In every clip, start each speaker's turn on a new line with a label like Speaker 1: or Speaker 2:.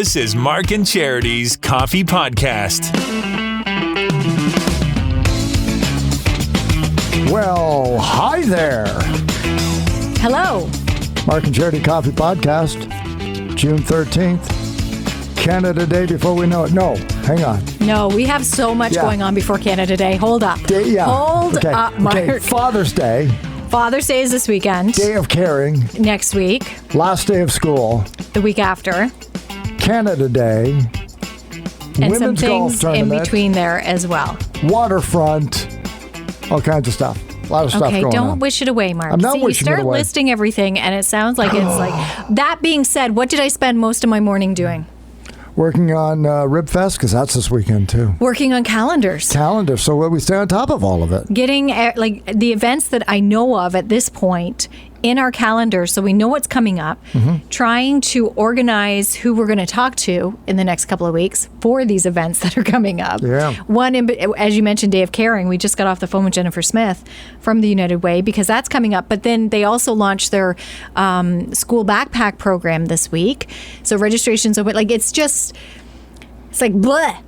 Speaker 1: This is Mark and Charity's Coffee Podcast.
Speaker 2: Well, hi there.
Speaker 3: Hello.
Speaker 2: Mark and Charity Coffee Podcast, June 13th. Canada Day before we know it. No, hang on.
Speaker 3: No, we have so much going on before Canada Day. Hold up. Hold up, Mark.
Speaker 2: Okay. Father's Day.
Speaker 3: Father's Day is this weekend.
Speaker 2: Day of Caring.
Speaker 3: Next week.
Speaker 2: Last day of school.
Speaker 3: The week after.
Speaker 2: Canada Day.
Speaker 3: And
Speaker 2: Women's
Speaker 3: some
Speaker 2: golf
Speaker 3: things
Speaker 2: tournament.
Speaker 3: in between there as well.
Speaker 2: Waterfront. All kinds of stuff. A lot of stuff going on.
Speaker 3: Okay, don't wish it away, Mark.
Speaker 2: I'm not wishing it
Speaker 3: you start
Speaker 2: away.
Speaker 3: listing everything, and it sounds like it's like... That being said, what did I spend most of my morning doing?
Speaker 2: Working on Rib Fest, because that's this weekend, too.
Speaker 3: Working on calendars.
Speaker 2: So we stay on top of all of it.
Speaker 3: Getting like the events that I know of at this point in our calendar, so we know what's coming up. Trying to organize who we're going to talk to in the next couple of weeks for these events that are coming up.
Speaker 2: Yeah.
Speaker 3: One, as you mentioned, Day of Caring. We just got off the phone with Jennifer Smith from the United Way because that's coming up. But then they also launched their school backpack program this week. So registration's open. Like it's like bleh.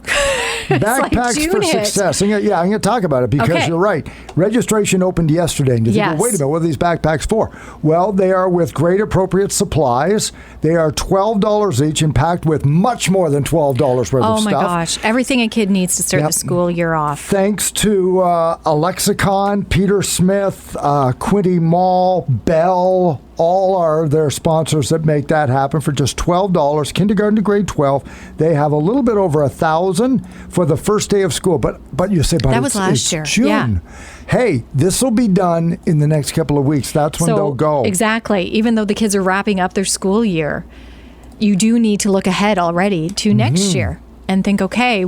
Speaker 2: Backpacks for Success. I'm going to talk about it because you're right. Registration opened yesterday. And you think, well, wait a minute, what are these backpacks for? Well, they are with grade appropriate supplies. They are $12 each and packed with much more than $12 worth of stuff.
Speaker 3: Oh my gosh. Everything a kid needs to start the school year off.
Speaker 2: Thanks to Alexicon, Peter Smith, Quinty Mall, Bell, all are their sponsors that make that happen for just $12. Kindergarten to grade 12. They have a little bit over 1,000 for the first day of school. But you say, but
Speaker 3: that was last year.
Speaker 2: June.
Speaker 3: Yeah.
Speaker 2: Hey, this will be done in the next couple of weeks. That's when they'll go.
Speaker 3: Exactly. Even though the kids are wrapping up their school year, you do need to look ahead already to next year and think, okay,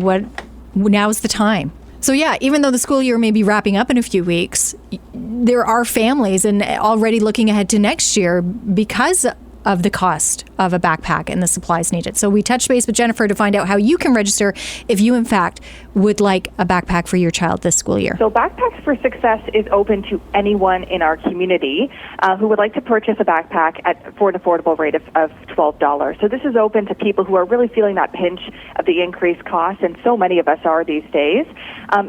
Speaker 3: now's the time. So yeah, even though the school year may be wrapping up in a few weeks, there are families and already looking ahead to next year because of the cost of a backpack and the supplies needed. So we touched base with Jennifer to find out how you can register if you, in fact, would like a backpack for your child this school year.
Speaker 4: So Backpacks for Success is open to anyone in our community who would like to purchase a backpack for an affordable rate of $12. So this is open to people who are really feeling that pinch of the increased cost, and so many of us are these days.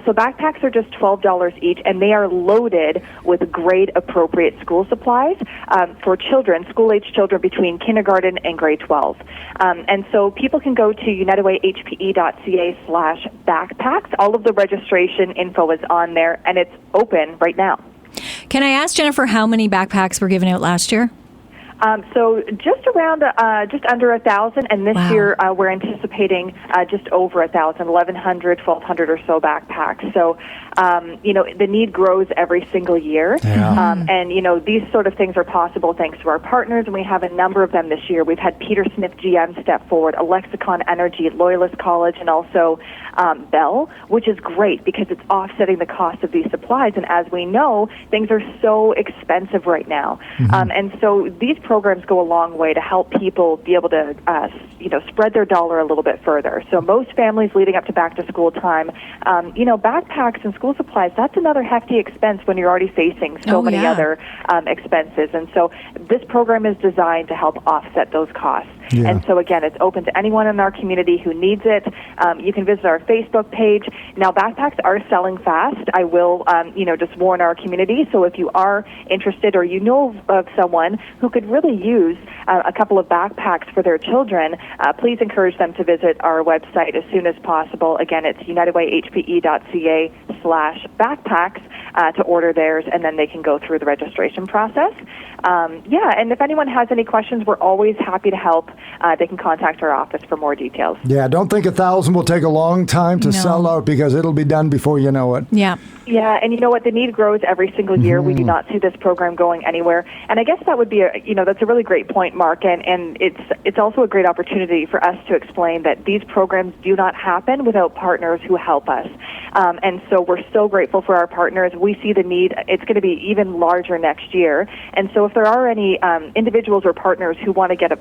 Speaker 4: So backpacks are just $12 each, and they are loaded with grade-appropriate school supplies for children, school-age children between kindergarten and grade 12. And so people can go to unitedwayhpe.ca/backpacks. All of the registration info is on there, and it's open right now.
Speaker 3: Can I ask Jennifer how many backpacks were given out last year?
Speaker 4: So just around, just under 1,000, and this year we're anticipating just over 1,000, 1,100, 1,200 or so backpacks. So, the need grows every single year.
Speaker 2: Yeah.
Speaker 4: And, these sort of things are possible thanks to our partners, and we have a number of them this year. We've had Peter Smith GM step forward, Alexicon Energy, Loyalist College, and also Bell, which is great because it's offsetting the cost of these supplies. And as we know, things are so expensive right now. And so these programs go a long way to help people be able to, spread their dollar a little bit further. So most families leading up to back-to-school time, backpacks and school supplies, that's another hefty expense when you're already facing so many other expenses. And so this program is designed to help offset those costs. Yeah. And so, again, it's open to anyone in our community who needs it. You can visit our Facebook page. Now, backpacks are selling fast. I will, just warn our community. So if you are interested or you know of someone who could really use a couple of backpacks for their children, please encourage them to visit our website as soon as possible. Again, it's unitedwayhpe.ca/backpacks to order theirs, and then they can go through the registration process. And if anyone has any questions, we're always happy to help. They can contact our office for more details.
Speaker 2: Yeah, don't think 1,000 will take a long time to sell out because it'll be done before you know it.
Speaker 3: Yeah.
Speaker 4: Yeah, and you know what? The need grows every single year. We do not see this program going anywhere. And I guess that would be that's a really great point, Mark. And it's also a great opportunity for us to explain that these programs do not happen without partners who help us. And so we're so grateful for our partners. We see the need. It's going to be even larger next year. And so if there are any individuals or partners who want to get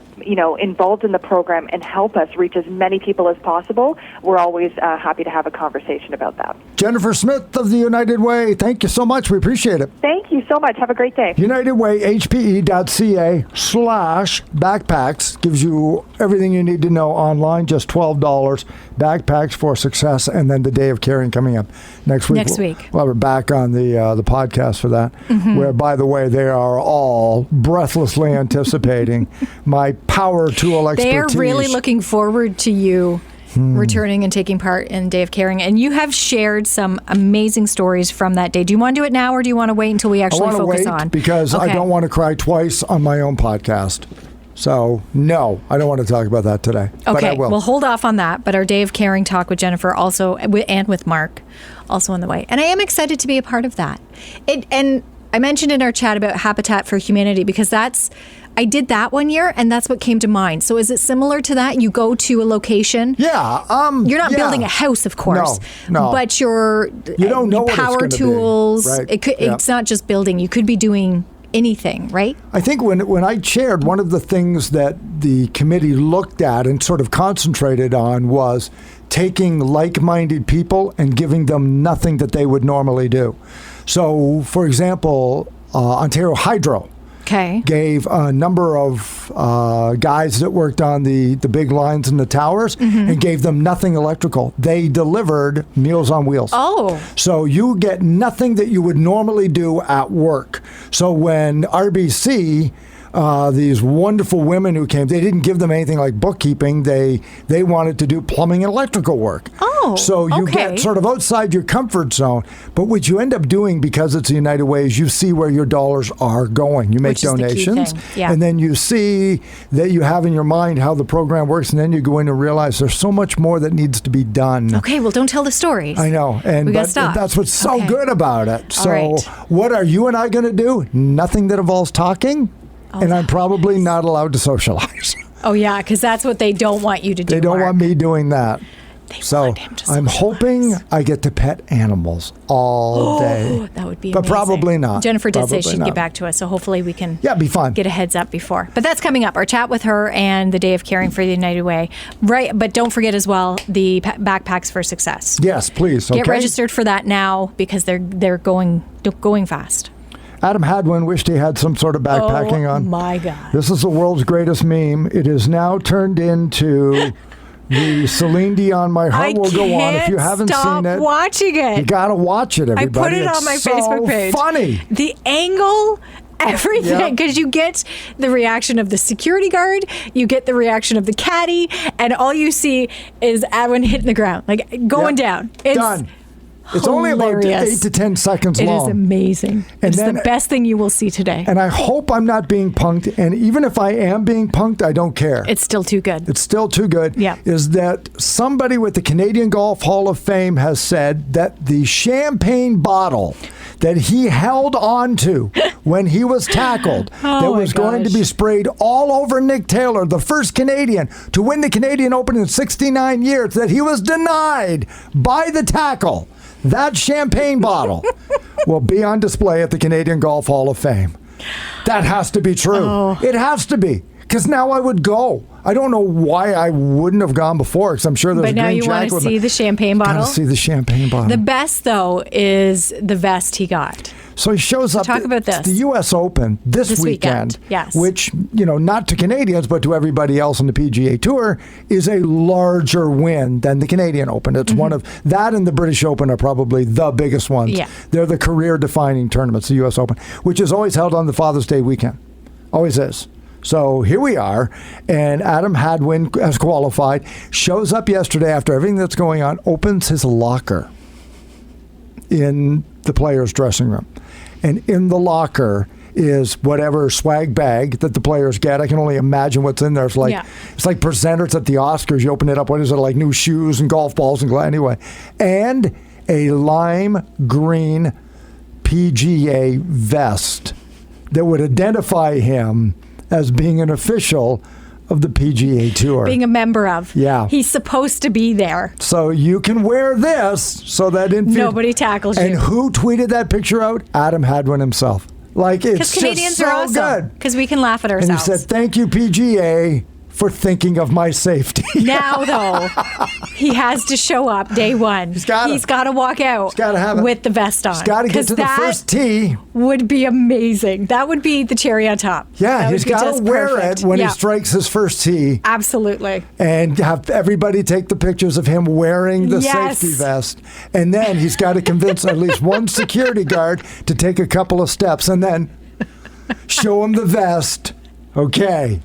Speaker 4: involved in the program and help us reach as many people as possible, we're always happy to have a conversation about that.
Speaker 2: Jennifer Smith of the United Way, thank you so much. We appreciate it.
Speaker 4: Thank you so much. Have a great day.
Speaker 2: UnitedWayHPE.ca/backpacks gives you everything you need to know online, just $12. Backpacks for Success, and then the Day of Caring coming up next week. We'll have her back on the podcast for that, where, by the way, they are all breathlessly anticipating my power tool expertise.
Speaker 3: They are really looking forward to you returning and taking part in Day of Caring. And you have shared some amazing stories from that day. Do you want to do it now, or do you want to wait until we actually focus on?
Speaker 2: Because I don't want to cry twice on my own podcast. So, no, I don't want to talk about that today.
Speaker 3: Okay,
Speaker 2: but I will.
Speaker 3: We'll hold off on that. But our Day of Caring talk with Jennifer also, and with Mark, also on the way. And I am excited to be a part of that. And I mentioned in our chat about Habitat for Humanity, because I did that one year, and that's what came to mind. So is it similar to that? You go to a location.
Speaker 2: Yeah.
Speaker 3: You're not building a house, of course.
Speaker 2: No.
Speaker 3: But
Speaker 2: you don't know
Speaker 3: power tools.
Speaker 2: Right.
Speaker 3: It's not just building. You could be doing anything, right?
Speaker 2: I think when I chaired, one of the things that the committee looked at and sort of concentrated on was taking like-minded people and giving them nothing that they would normally do. So, for example, Ontario Hydro gave a number of guys that worked on the big lines and the towers and gave them nothing electrical. They delivered Meals on Wheels.
Speaker 3: Oh.
Speaker 2: So you get nothing that you would normally do at work. So when RBC, these wonderful women who came, they didn't give them anything like bookkeeping. They wanted to do plumbing and electrical work.
Speaker 3: Oh,
Speaker 2: so you get sort of outside your comfort zone. But what you end up doing, because it's a United Way, is you see where your dollars are going. You make donations, and then you see that you have in your mind how the program works, and then you go in and realize there's so much more that needs to be done.
Speaker 3: Okay, well, don't tell the stories.
Speaker 2: I know, and that's what's so good about it. So what are you and I going to do? Nothing that involves talking. And I'm probably not allowed to socialize.
Speaker 3: Oh, yeah, because that's what they don't want you to do.
Speaker 2: They don't want me doing that.
Speaker 3: So
Speaker 2: I'm hoping I get to pet animals all day.
Speaker 3: That would be amazing.
Speaker 2: But probably not.
Speaker 3: Jennifer did say she'd get back to us, so hopefully we can
Speaker 2: be fun.
Speaker 3: Get a heads up before. But that's coming up, our chat with her and the Day of Caring for the United Way. Right, but don't forget as well the Backpacks for Success.
Speaker 2: Yes, please.
Speaker 3: Get registered for that now, because they're going fast.
Speaker 2: Adam Hadwin wished he had some sort of backpacking on.
Speaker 3: Oh, my God.
Speaker 2: This is the world's greatest meme. It is now turned into the Celine Dion My Heart Will Go On. If you haven't seen it,
Speaker 3: watching it.
Speaker 2: You got to watch it, everybody.
Speaker 3: I put it on my Facebook page.
Speaker 2: It's funny.
Speaker 3: The angle, everything, because you get the reaction of the security guard, you get the reaction of the caddy, and all you see is Adwin hitting the ground, like going down. It's
Speaker 2: done. It's only about 8 to 10 seconds long.
Speaker 3: It is amazing. It's the best thing you will see today.
Speaker 2: And I hope I'm not being punked. And even if I am being punked, I don't care.
Speaker 3: It's still too good.
Speaker 2: It's still too good.
Speaker 3: Yeah.
Speaker 2: Is that somebody with the Canadian Golf Hall of Fame has said that the champagne bottle that he held on to when he was tackled, that was going to be sprayed all over Nick Taylor, the first Canadian to win the Canadian Open in 69 years, that he was denied by the tackle. That champagne bottle will be on display at the Canadian Golf Hall of Fame. That has to be true. Oh. It has to be. Because now I would go. I don't know why I wouldn't have gone before, because I'm sure there's a green jacket. But now you want to see
Speaker 3: the champagne bottle?
Speaker 2: Got to see the champagne bottle.
Speaker 3: The best, though, is the vest he got.
Speaker 2: So he shows up.
Speaker 3: Talk about this.
Speaker 2: The U.S. Open this weekend.
Speaker 3: Yes.
Speaker 2: Which, not to Canadians, but to everybody else on the PGA Tour, is a larger win than the Canadian Open. It's one of that, and the British Open are probably the biggest ones.
Speaker 3: Yeah.
Speaker 2: They're the career-defining tournaments, the U.S. Open, which is always held on the Father's Day weekend. Always is. So here we are, and Adam Hadwin has qualified, shows up yesterday after everything that's going on, opens his locker in the players' dressing room. And in the locker is whatever swag bag that the players get. I can only imagine what's in there. It's like presenters at the Oscars. You open it up, what is it, like new shoes and golf balls and anyway. And a lime green PGA vest that would identify him as being an official of the PGA Tour.
Speaker 3: Being a member of.
Speaker 2: Yeah.
Speaker 3: He's supposed to be there.
Speaker 2: So you can wear this so that
Speaker 3: nobody tackles you.
Speaker 2: And who tweeted that picture out? Adam Hadwin himself. Like, it's
Speaker 3: Canadians
Speaker 2: just so
Speaker 3: are awesome.
Speaker 2: good.
Speaker 3: Because we can laugh at ourselves.
Speaker 2: And he said, thank you, PGA, for thinking of my safety.
Speaker 3: Now, though, he has to show up day one. He's got to walk out with the vest on.
Speaker 2: He's got to get to the first tee.
Speaker 3: Would be amazing. That would be the cherry on top.
Speaker 2: Yeah, he's got to wear it when he strikes his first tee.
Speaker 3: Absolutely.
Speaker 2: And have everybody take the pictures of him wearing the safety vest. And then he's got to convince at least one security guard to take a couple of steps and then show him the vest. Okay.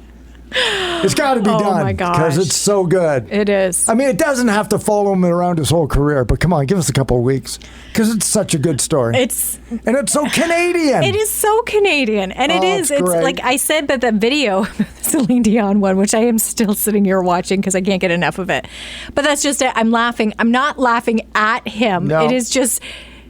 Speaker 2: It's got to be done.
Speaker 3: Oh my gosh.
Speaker 2: Because it's so good.
Speaker 3: It is.
Speaker 2: I mean, it doesn't have to follow him around his whole career, but come on, give us a couple of weeks. Because it's such a good story. And it's so Canadian.
Speaker 3: It is so Canadian. And it is. It's
Speaker 2: great.
Speaker 3: like I said, but the video, the Celine Dion one, which I am still sitting here watching because I can't get enough of it. But that's just it. I'm laughing. I'm not laughing at him.
Speaker 2: No.
Speaker 3: It is just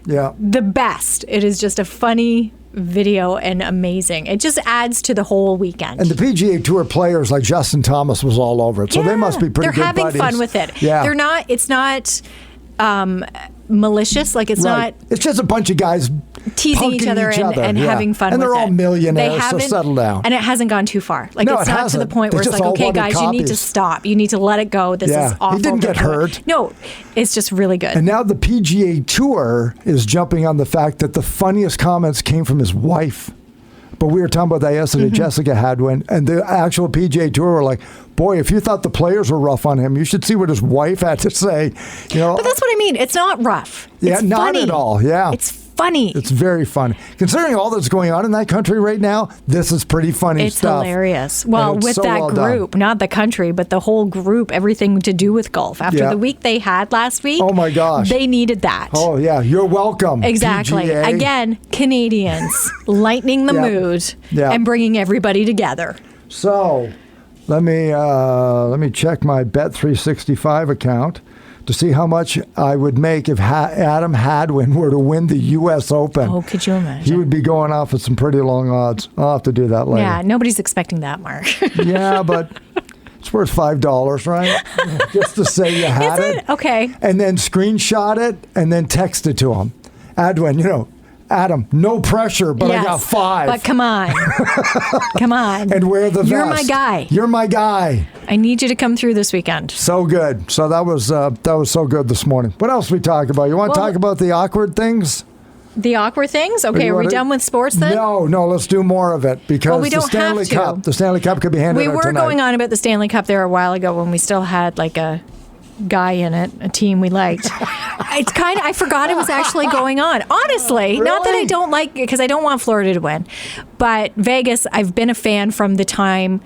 Speaker 3: the best. It is just a funny video and amazing. It just adds to the whole weekend.
Speaker 2: And the PGA Tour players like Justin Thomas was all over it, so they must be pretty good buddies.
Speaker 3: They're having fun with it.
Speaker 2: Yeah.
Speaker 3: They're not. It's not malicious. Like it's not.
Speaker 2: It's just a bunch of guys
Speaker 3: teasing each other and having fun.
Speaker 2: And
Speaker 3: they're
Speaker 2: all millionaires, so settle down.
Speaker 3: And it hasn't gone too far. Like
Speaker 2: no,
Speaker 3: it's not to the point where it's like, okay, guys, you need to stop. You need to let it go. This is awful.
Speaker 2: He didn't get hurt.
Speaker 3: No, it's just really good.
Speaker 2: And now the PGA Tour is jumping on the fact that the funniest comments came from his wife. But we were talking about that yesterday, Jessica Hadwin, and the actual PGA Tour were like, boy, if you thought the players were rough on him, you should see what his wife had to say. You know,
Speaker 3: but that's what I mean. It's not rough.
Speaker 2: Yeah,
Speaker 3: it's
Speaker 2: not
Speaker 3: funny.
Speaker 2: at all. Yeah.
Speaker 3: It's funny.
Speaker 2: It's very funny. Considering all that's going on in that country right now, this is pretty funny stuff.
Speaker 3: It's hilarious. Well, with so that group, not the country, but the whole group, everything to do with golf. After the week they had last week,
Speaker 2: oh my gosh,
Speaker 3: they needed that.
Speaker 2: Oh yeah, you're welcome.
Speaker 3: Exactly.
Speaker 2: PGA.
Speaker 3: Again, Canadians lightening the mood and bringing everybody together.
Speaker 2: So, let me check my Bet365 account to see how much I would make if Adam Hadwin were to win the U.S. Open.
Speaker 3: Oh, could you imagine?
Speaker 2: He would be going off at some pretty long odds. I'll have to do that later.
Speaker 3: Yeah, nobody's expecting that, Mark.
Speaker 2: Yeah, but it's worth $5, right? Just to say you had it.
Speaker 3: Okay.
Speaker 2: And then screenshot it and then text it to him. Hadwin, Adam, no pressure, but I got 5.
Speaker 3: But come on. Come on.
Speaker 2: And wear the vest.
Speaker 3: You're my guy.
Speaker 2: You're my guy.
Speaker 3: I need you to come through this weekend.
Speaker 2: So good. So that was so good this morning. What else we talk about? You want to talk about the awkward things?
Speaker 3: The awkward things? Okay, are we done with sports then?
Speaker 2: No, let's do more of it because
Speaker 3: we don't
Speaker 2: the Stanley
Speaker 3: have to.
Speaker 2: Cup. The Stanley Cup could be handed out tonight.
Speaker 3: We were going on about the Stanley Cup there a while ago when we still had like a guy in it, a team we liked. I forgot it was actually going on. Honestly,
Speaker 2: really?
Speaker 3: Not that I don't like it because I don't want Florida to win, but Vegas, I've been a fan from the time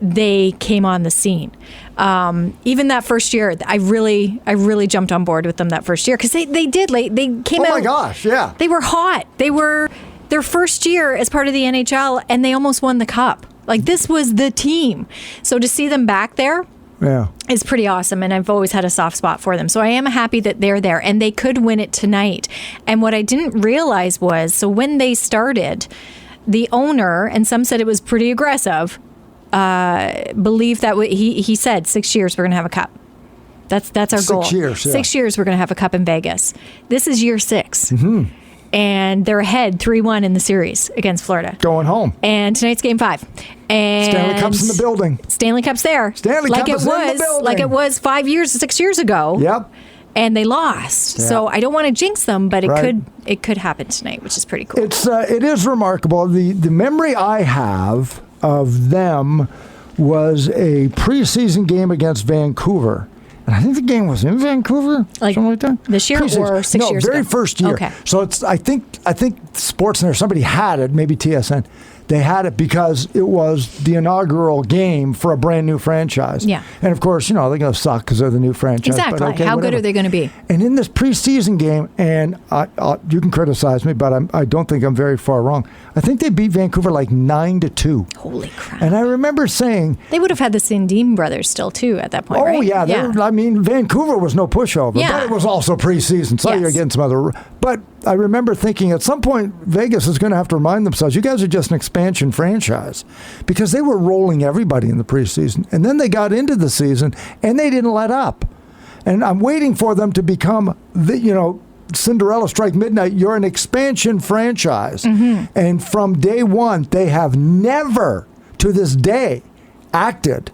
Speaker 3: they came on the scene. Even that first year, I really jumped on board with them that first year because they came out.
Speaker 2: Oh my gosh, yeah.
Speaker 3: They were hot. They were their first year as part of the NHL, and they almost won the cup. Like this was the team. So to see them back there.
Speaker 2: Yeah.
Speaker 3: It's pretty awesome, and I've always had a soft spot for them. So I am happy that they're there, and they could win it tonight. And what I didn't realize was, so when they started, the owner, and some said it was pretty aggressive, believed that he said 6 years we're going to have a cup. That's our goal.
Speaker 2: 6 years, yeah.
Speaker 3: 6 years we're going to have a cup in Vegas. This is year 6.
Speaker 2: Mm-hmm.
Speaker 3: And they're ahead 3-1 in the series against Florida.
Speaker 2: Going home.
Speaker 3: And tonight's game 5. And
Speaker 2: Stanley Cup's in the building.
Speaker 3: Stanley Cup's there.
Speaker 2: Stanley Cup is in the building.
Speaker 3: Like it was 6 years ago.
Speaker 2: Yep.
Speaker 3: And they lost.
Speaker 2: Yeah.
Speaker 3: So I don't want to jinx them, but it could happen tonight, which is pretty cool.
Speaker 2: It is remarkable. The memory I have of them was a preseason game against Vancouver. And I think the game was in Vancouver, something like that.
Speaker 3: This year or 6 years ago?
Speaker 2: No, very first year.
Speaker 3: Okay.
Speaker 2: So I think Sportsnet, somebody had it, maybe TSN. They had it because it was the inaugural game for a brand new franchise.
Speaker 3: Yeah.
Speaker 2: And of course, they're going to suck because they're the new franchise.
Speaker 3: Exactly.
Speaker 2: But okay,
Speaker 3: how
Speaker 2: whatever.
Speaker 3: good are they going to be?
Speaker 2: And in this preseason game, and you can criticize me, but I don't think I'm very far wrong. I think they beat Vancouver like 9-2.
Speaker 3: Holy crap.
Speaker 2: And I remember saying...
Speaker 3: They would have had the Sandin brothers still, too, at that point, right?
Speaker 2: Oh, yeah. I mean, Vancouver was no pushover, but it was also preseason, so you're getting some other... But I remember thinking at some point, Vegas is going to have to remind themselves, you guys are just an expansion franchise, because they were rolling everybody in the preseason. And then they got into the season, and they didn't let up. And I'm waiting for them to become, Cinderella strike midnight. You're an expansion franchise. Mm-hmm. And from day one, they have never, to this day, acted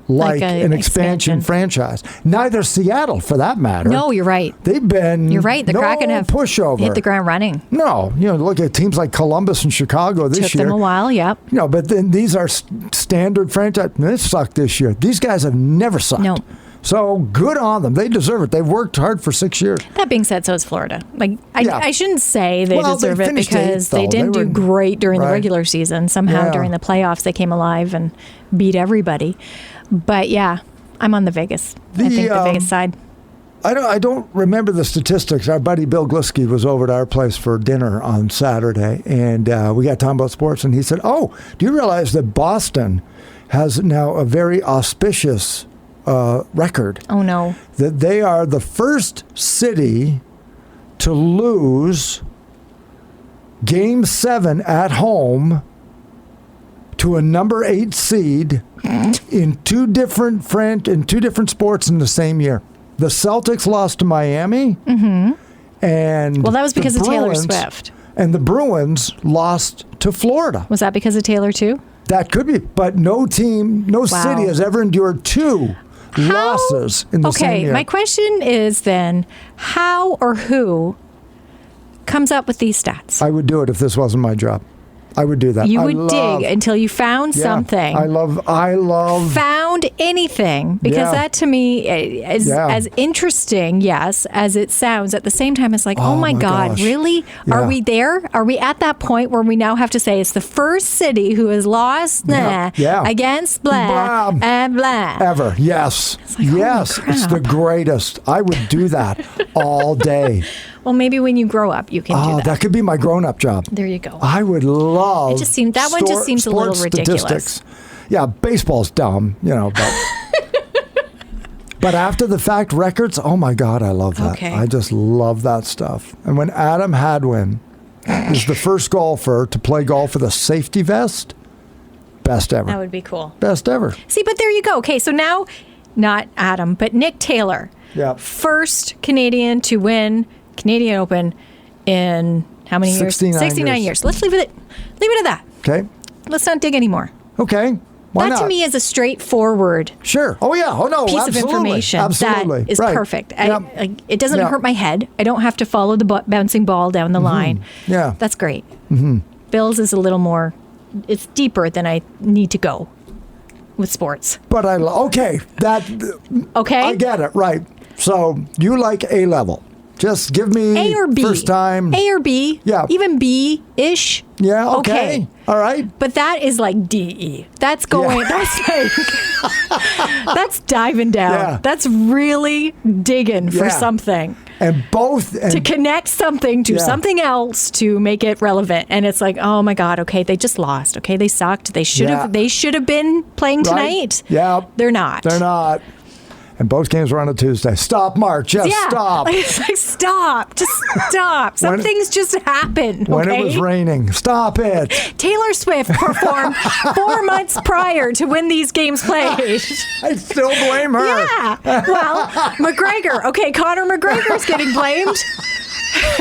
Speaker 2: like
Speaker 3: Like
Speaker 2: an expansion franchise. Neither Seattle, for that matter.
Speaker 3: No, you're right.
Speaker 2: They've been
Speaker 3: You're right. The Kraken have
Speaker 2: pushover.
Speaker 3: hit the ground running.
Speaker 2: No, look at teams like Columbus and Chicago this
Speaker 3: Took
Speaker 2: year.
Speaker 3: them a while, yep.
Speaker 2: But then these are standard franchise. They sucked this year. These guys have never sucked.
Speaker 3: No.
Speaker 2: So good on them. They deserve it. They've worked hard for 6 years.
Speaker 3: That being said, so is Florida. I shouldn't say they deserve it
Speaker 2: finished
Speaker 3: because
Speaker 2: eighth,
Speaker 3: they
Speaker 2: though.
Speaker 3: didn't
Speaker 2: They
Speaker 3: do
Speaker 2: were-
Speaker 3: great during the
Speaker 2: right.
Speaker 3: regular season. Somehow
Speaker 2: Yeah.
Speaker 3: during the playoffs, they came alive and beat everybody. But yeah, I'm on the Vegas. I think the Vegas side.
Speaker 2: I don't remember the statistics. Our buddy Bill Glisky was over at our place for dinner on Saturday, and we got talking about sports, and he said, "Oh, do you realize that Boston has now a very auspicious record?
Speaker 3: Oh no.
Speaker 2: That they are the first city to lose Game 7 at home to a number 8 seed in two different sports in the same year. The Celtics lost to Miami, and
Speaker 3: Well, that was because
Speaker 2: the
Speaker 3: of Taylor
Speaker 2: Bruins-
Speaker 3: Swift.
Speaker 2: And the Bruins lost to Florida.
Speaker 3: Was that because of Taylor too?
Speaker 2: That could be, but no city has ever endured two losses in the same year.
Speaker 3: Okay, my question is then, how or who comes up with these stats?
Speaker 2: I would do it if this wasn't my job. I would do that.
Speaker 3: You would dig until you found something.
Speaker 2: I love
Speaker 3: Found anything, because
Speaker 2: Yeah.
Speaker 3: that to me is as interesting, yes, as it sounds. At the same time, it's like, oh my God,
Speaker 2: gosh.
Speaker 3: really?
Speaker 2: Yeah.
Speaker 3: Are we there? Are we at that point where we now have to say it's the first city who has lost
Speaker 2: Yeah.
Speaker 3: against blah
Speaker 2: Blah.
Speaker 3: and blah?
Speaker 2: ever. Yes.
Speaker 3: like, holy
Speaker 2: Yes. It's the
Speaker 3: crap.
Speaker 2: greatest. I would do that all day.
Speaker 3: Well, maybe when you grow up, you can do that.
Speaker 2: That could be my grown-up job.
Speaker 3: There you go.
Speaker 2: I would love.
Speaker 3: It just seemed- that one just seems a little
Speaker 2: sports
Speaker 3: ridiculous.
Speaker 2: statistics. Yeah, baseball's dumb, but but after the fact records, oh my God, I love that.
Speaker 3: Okay.
Speaker 2: I just love that stuff. And when Adam Hadwin is the first golfer to play golf with a safety vest, best ever.
Speaker 3: That would be cool.
Speaker 2: Best ever.
Speaker 3: See, but there you go. Okay, so now, not Adam, but Nick Taylor.
Speaker 2: Yeah.
Speaker 3: First Canadian to win Canadian Open in how many years?
Speaker 2: 69
Speaker 3: years. Let's leave it at that.
Speaker 2: Okay.
Speaker 3: Let's not dig anymore.
Speaker 2: Okay. Why
Speaker 3: that
Speaker 2: not?
Speaker 3: to me is a straightforward
Speaker 2: Sure. Oh yeah. Oh no.
Speaker 3: piece
Speaker 2: absolutely.
Speaker 3: of information
Speaker 2: Absolutely.
Speaker 3: that is
Speaker 2: Right.
Speaker 3: perfect.
Speaker 2: Yep.
Speaker 3: It doesn't
Speaker 2: Yeah.
Speaker 3: hurt my head. I don't have to follow the bouncing ball down the line.
Speaker 2: Yeah.
Speaker 3: That's great. Bill's is a little more, it's deeper than I need to go with sports.
Speaker 2: But okay. That.
Speaker 3: Okay?
Speaker 2: I get it. Right. So you like A level. Just give me
Speaker 3: A or B.
Speaker 2: first time.
Speaker 3: A or B.
Speaker 2: Yeah.
Speaker 3: Even B-ish.
Speaker 2: Yeah. Okay. All right.
Speaker 3: But that is like DE. That's going,
Speaker 2: Yeah.
Speaker 3: that's like, that's diving down.
Speaker 2: Yeah.
Speaker 3: That's really digging for
Speaker 2: Yeah.
Speaker 3: something.
Speaker 2: And both. And
Speaker 3: To connect something to
Speaker 2: Yeah.
Speaker 3: something else to make it relevant. And it's like, oh my God, okay, they just lost. Okay, they sucked. They should have been playing
Speaker 2: Right.
Speaker 3: tonight.
Speaker 2: Yeah.
Speaker 3: They're not.
Speaker 2: They're not. And both games were on a Tuesday. Stop, Mark. Just
Speaker 3: Yeah.
Speaker 2: stop.
Speaker 3: It's like, stop. Just stop. Some
Speaker 2: When-
Speaker 3: things just happen.
Speaker 2: When
Speaker 3: okay?
Speaker 2: it was raining. Stop it.
Speaker 3: Taylor Swift performed 4 months prior to when these games played.
Speaker 2: I still blame her.
Speaker 3: Yeah. Well, McGregor. Okay, Conor McGregor's getting blamed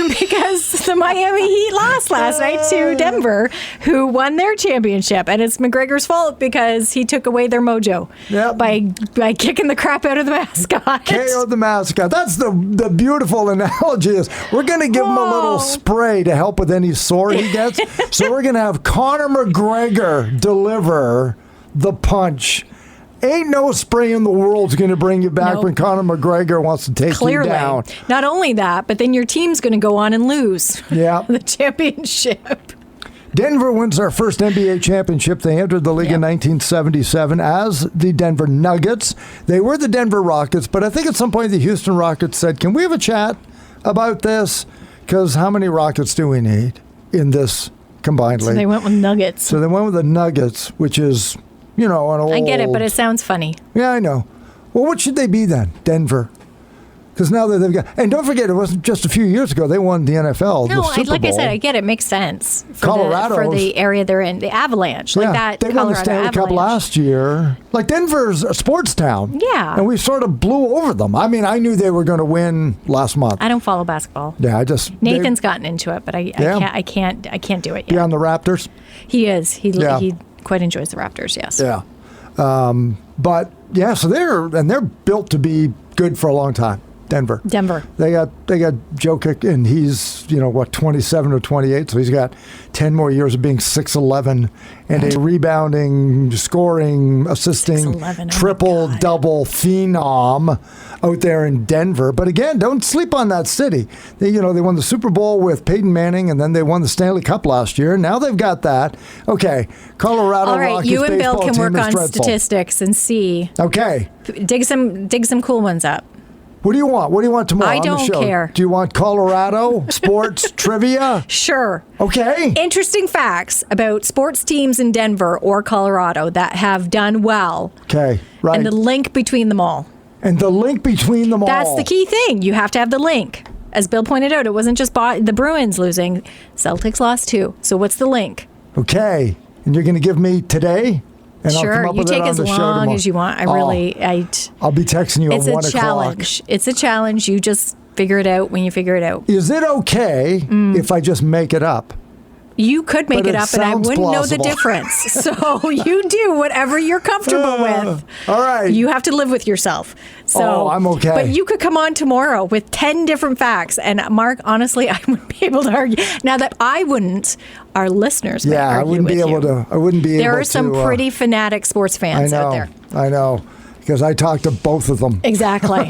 Speaker 3: because the Miami Heat lost last night to Denver, who won their championship. And it's McGregor's fault because he took away their mojo
Speaker 2: Yep.
Speaker 3: by kicking the crap out of the mascot.
Speaker 2: KO the mascot. That's the beautiful analogy is we're going to give him a little
Speaker 3: Whoa.
Speaker 2: spray to help with any sore he gets. So we're going to have Conor McGregor deliver the punch. Ain't no spray in the world's going to bring you back
Speaker 3: Nope.
Speaker 2: when Conor McGregor wants to take
Speaker 3: Clearly.
Speaker 2: you down.
Speaker 3: Not only that, but then your team's going to go on and lose
Speaker 2: Yeah.
Speaker 3: the championship.
Speaker 2: Denver wins their first NBA championship. They entered the league in 1977 as the Denver Nuggets. They were the Denver Rockets, but I think at some point the Houston Rockets said, can we have a chat about this? Because how many Rockets do we need in this combined
Speaker 3: So
Speaker 2: league?
Speaker 3: they went with Nuggets.
Speaker 2: So they went with the Nuggets, which is, an old...
Speaker 3: I get it, but it sounds funny.
Speaker 2: Yeah, I know. Well, what should they be then? Denver. Because now that they've got... And don't forget, it wasn't just a few years ago. They won the NFL,
Speaker 3: No,
Speaker 2: the Super
Speaker 3: like I
Speaker 2: Bowl.
Speaker 3: said, I get it. Makes sense for
Speaker 2: Colorado's-
Speaker 3: the area they're in, the Avalanche, like that.
Speaker 2: They
Speaker 3: Colorado
Speaker 2: won the Stanley Cup
Speaker 3: Avalanche.
Speaker 2: last year. Like Denver's a sports town.
Speaker 3: Yeah.
Speaker 2: And we sort of blew over them. I mean, I knew they were going to win last month.
Speaker 3: I don't follow basketball.
Speaker 2: Yeah, I just...
Speaker 3: Nathan's gotten into it, but I can't do it
Speaker 2: Be
Speaker 3: yet.
Speaker 2: on the Raptors?
Speaker 3: He is. He
Speaker 2: Yeah.
Speaker 3: quite enjoys the Raptors. Yes.
Speaker 2: Yeah. But yeah, so they're built to be good for a long time. Denver. They got Jokic, and he's 27 or 28, so he's got 10 more years of being 6'11" and a rebounding, scoring, assisting,
Speaker 3: 6'11",
Speaker 2: triple double phenom out there in Denver. But again, don't sleep on that city. They won the Super Bowl with Peyton Manning, and then they won the Stanley Cup last year. Now they've got that. Okay, Colorado.
Speaker 3: All right,
Speaker 2: Rockies
Speaker 3: you and Bill
Speaker 2: baseball
Speaker 3: can work
Speaker 2: team is
Speaker 3: on
Speaker 2: dreadful.
Speaker 3: statistics and see.
Speaker 2: Okay.
Speaker 3: Dig some cool ones up.
Speaker 2: What do you want? What do you want tomorrow
Speaker 3: I
Speaker 2: on the
Speaker 3: don't
Speaker 2: show?
Speaker 3: care.
Speaker 2: Do you want Colorado sports trivia?
Speaker 3: Sure.
Speaker 2: Okay.
Speaker 3: Interesting facts about sports teams in Denver or Colorado that have done well.
Speaker 2: Okay, right.
Speaker 3: And the link between them all.
Speaker 2: And the link between them all.
Speaker 3: That's the key thing. You have to have the link. As Bill pointed out, it wasn't just the Bruins losing. Celtics lost too. So what's the link?
Speaker 2: Okay. And you're going to give me today? And
Speaker 3: sure,
Speaker 2: I'll come up
Speaker 3: you
Speaker 2: with
Speaker 3: take
Speaker 2: it on
Speaker 3: as
Speaker 2: the show
Speaker 3: long
Speaker 2: tomorrow.
Speaker 3: as you want.
Speaker 2: I'll be texting you at 1 o'clock.
Speaker 3: It's a challenge. It's a challenge. You just figure it out when you figure it out.
Speaker 2: Is it okay if I just make it up?
Speaker 3: You could make
Speaker 2: But
Speaker 3: it
Speaker 2: it
Speaker 3: up, and I
Speaker 2: sounds
Speaker 3: wouldn't know the
Speaker 2: plausible.
Speaker 3: difference. So you do whatever you're comfortable with.
Speaker 2: All right.
Speaker 3: You have to live with yourself. So
Speaker 2: I'm okay.
Speaker 3: But you could come on tomorrow with 10 different facts. And Mark, honestly, I wouldn't be able to argue. Now that I wouldn't, our listeners may
Speaker 2: Yeah, I
Speaker 3: argue
Speaker 2: wouldn't
Speaker 3: with
Speaker 2: be able
Speaker 3: you.
Speaker 2: to. I wouldn't be able to.
Speaker 3: There are some pretty fanatic sports fans out there.
Speaker 2: I know. Because I talked to both of them.
Speaker 3: Exactly.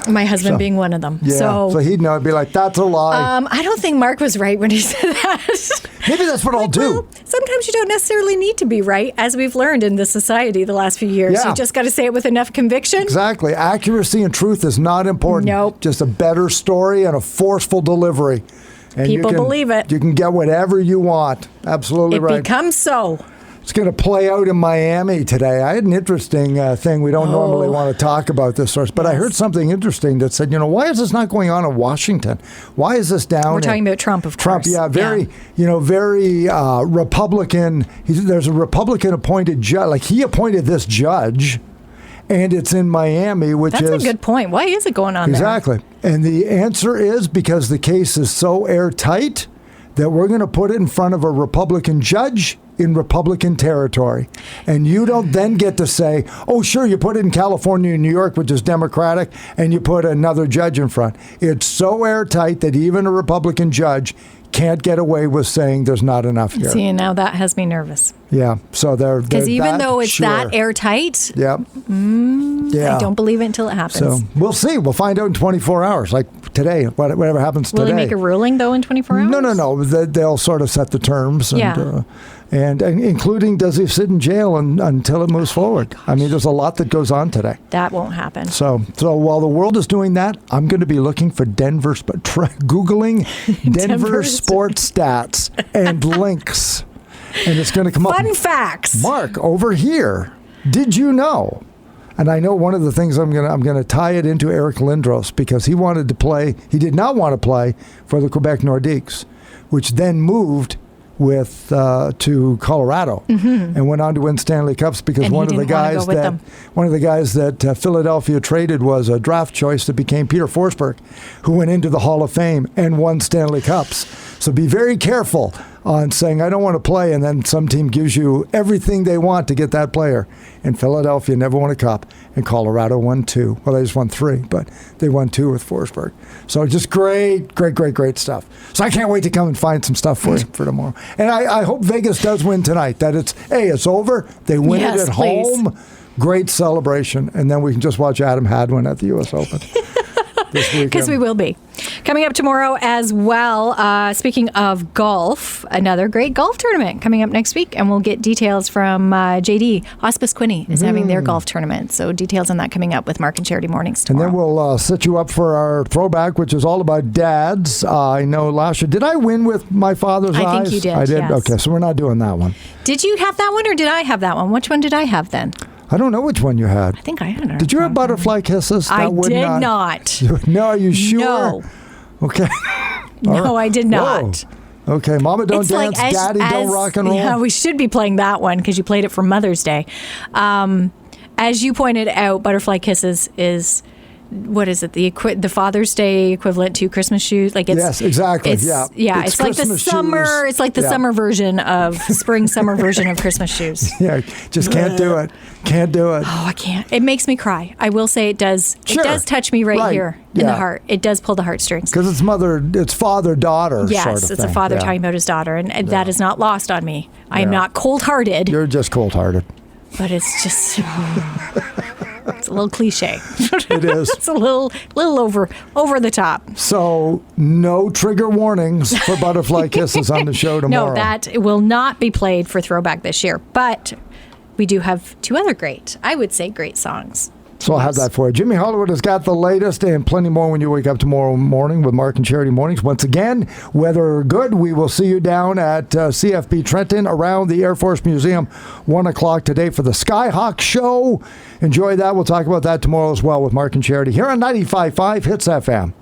Speaker 3: My husband being one of them.
Speaker 2: Yeah. So he'd know. I'd be like, that's a lie.
Speaker 3: I don't think Mark was right when he said that.
Speaker 2: Maybe that's what I'll do.
Speaker 3: Well, sometimes you don't necessarily need to be right, as we've learned in this society the last few years.
Speaker 2: Yeah.
Speaker 3: You just got to say it with enough conviction.
Speaker 2: Exactly. Accuracy and truth is not important.
Speaker 3: Nope.
Speaker 2: Just a better story and a forceful delivery. And
Speaker 3: People believe it.
Speaker 2: You can get whatever you want. Absolutely
Speaker 3: It
Speaker 2: right.
Speaker 3: becomes so.
Speaker 2: It's going to play out in Miami today. I had an interesting thing. We don't normally want to talk about this source, but I heard something interesting that said, why is this not going on in Washington? Why is this down?
Speaker 3: We're talking about Trump, of
Speaker 2: Trump,
Speaker 3: course.
Speaker 2: yeah, very Republican. There's a Republican appointed judge. Like he appointed this judge, and it's in Miami, which
Speaker 3: That's
Speaker 2: is
Speaker 3: a good point. Why is it going on
Speaker 2: exactly. And the answer is because the case is so airtight that we're going to put it in front of a Republican judge in Republican territory. And you don't then get to say, oh, sure, you put it in California and New York, which is Democratic, and you put another judge in front. It's so airtight that even a Republican judge can't get away with saying there's not enough here.
Speaker 3: See, and now that has me nervous.
Speaker 2: Yeah, so they're
Speaker 3: Because even though it's that airtight,
Speaker 2: yeah.
Speaker 3: I don't believe it until it happens.
Speaker 2: So we'll see. We'll find out in 24 hours, like today, whatever happens
Speaker 3: Will
Speaker 2: today.
Speaker 3: they make a ruling, though, in 24 hours?
Speaker 2: No. They'll sort of set the terms. And,
Speaker 3: Yeah.
Speaker 2: and including does he sit in jail until it moves forward. I mean, there's a lot that goes on today.
Speaker 3: That won't happen.
Speaker 2: So while the world is doing that, I'm going to be looking for Googling Denver sports stats and links. And it's going to come up.
Speaker 3: Fun facts.
Speaker 2: Mark, over here, did you know? And I know one of the things I'm going to tie it into Eric Lindros because he wanted to play. He did not want to play for the Quebec Nordiques, which then moved to Colorado and went on to win Stanley Cups because
Speaker 3: And
Speaker 2: one of the guys that Philadelphia traded was a draft choice that became Peter Forsberg, who went into the Hall of Fame and won Stanley Cups. So be very careful on saying, I don't want to play, and then some team gives you everything they want to get that player. And Philadelphia never won a cup, and Colorado won 2. Well, they just won 3, but they won 2 with Forsberg. So just great stuff. So I can't wait to come and find some stuff for you for tomorrow. And I hope Vegas does win tonight, that it's over. They win it at home. Great celebration. And then we can just watch Adam Hadwin at the U.S. Open.
Speaker 3: Because we will be. Coming up tomorrow as well, speaking of golf, another great golf tournament coming up next week. And we'll get details from JD. Hospice Quinney is having their golf tournament. So details on that coming up with Mark and Charity Mornings tomorrow.
Speaker 2: And then we'll set you up for our throwback, which is all about dads. I know last year, did I win with my father's eyes?
Speaker 3: I think you did,
Speaker 2: I did?
Speaker 3: yes.
Speaker 2: Okay, so we're not doing that one.
Speaker 3: Did you have that one or did I have that one? Which one did I have then?
Speaker 2: I don't know which one you had.
Speaker 3: I think I had it.
Speaker 2: Did you have butterfly kisses?
Speaker 3: I did not.
Speaker 2: No, are you sure?
Speaker 3: No.
Speaker 2: Okay.
Speaker 3: No, I did not.
Speaker 2: Whoa. Okay, Mama don't
Speaker 3: It's
Speaker 2: dance,
Speaker 3: like
Speaker 2: Daddy don't rock and roll.
Speaker 3: Yeah, we should be playing that one because you played it for Mother's Day. As you pointed out, Butterfly Kisses is what is it? The Father's Day equivalent to Christmas shoes. Like it's
Speaker 2: yes, exactly. Yeah,
Speaker 3: it's like the
Speaker 2: Christmas
Speaker 3: summer.
Speaker 2: shoes.
Speaker 3: It's like the summer version of spring summer version of Christmas shoes.
Speaker 2: Yeah, just can't do it. Can't do it.
Speaker 3: Oh, I can't. It makes me cry. I will say it does.
Speaker 2: Sure.
Speaker 3: It does touch me right here in
Speaker 2: Yeah.
Speaker 3: the heart. It does pull the heartstrings.
Speaker 2: Because it's father-daughter
Speaker 3: Yes,
Speaker 2: sort of
Speaker 3: it's
Speaker 2: thing.
Speaker 3: a father talking about his daughter, and that is not lost on me. I am not cold-hearted.
Speaker 2: You're just cold-hearted.
Speaker 3: But it's just it's a little cliche.
Speaker 2: It is.
Speaker 3: It's a little over the top.
Speaker 2: So no trigger warnings for butterfly kisses on the show tomorrow.
Speaker 3: No, that will not be played for Throwback this year. But we do have two other great songs.
Speaker 2: So I'll have that for you. Jimmy Hollywood has got the latest and plenty more when you wake up tomorrow morning with Mark and Charity Mornings. Once again, weather good. We will see you down at CFB Trenton around the Air Force Museum, 1 o'clock today for the Skyhawk Show. Enjoy that. We'll talk about that tomorrow as well with Mark and Charity here on 95.5 Hits FM.